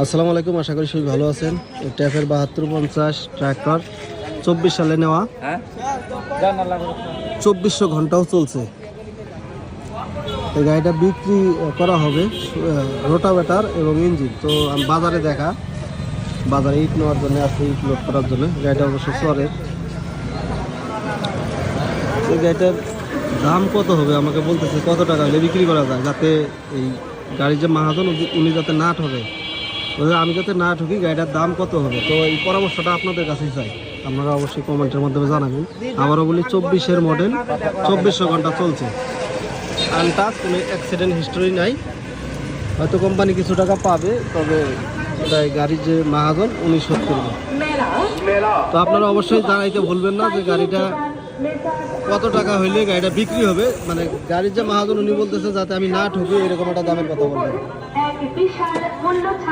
আসসালামু আলাইকুম, আশা করি সবাই ভালো আছেন। ট্যাফের 7250 ট্র্যাক্টর 24 সালে নেওয়া, 2400 ঘন্টাও চলছে। এই গাড়িটা বিক্রি করা হবে, রোটাভেটার এবং ইঞ্জিন। তো আমি বাজারে বাজারে ইট নেওয়ার জন্য আসছে, ইট লোড করার জন্য। গাড়িটা অবশ্য চরের। এই গাড়িটার দাম কত হবে আমাকে বলতেছে, কত টাকা হলে বিক্রি করা যায়, যাতে এই গাড়ির যে মাহাজন উনি যাতে না ঠকে, আমি যাতে না ঠকি। গাড়িটার দাম কত হবে, তো এই পরামর্শটা আপনাদের কাছেই চাই। আপনারা অবশ্যই কমেন্টের মাধ্যমে জানাবেন। আবারও বলি, 24-এর মডেল, 2400 ঘন্টা চলছে, আনটাচ, কোনো অ্যাক্সিডেন্ট হিস্টোরি নাই। হয়তো কোম্পানি কিছু টাকা পাবে, তবে গাড়ির যে মাহাজন উনি শোধ করবেন। তো আপনারা অবশ্যই জানাইতে ভুলবেন না যে গাড়িটা কত টাকা হইলে গাড়িটা বিক্রি হবে। মানে গাড়ির যে মাহাজন উনি বলতেছে যাতে আমি না ঠকি, এরকম একটা দামের কথা বলবেন।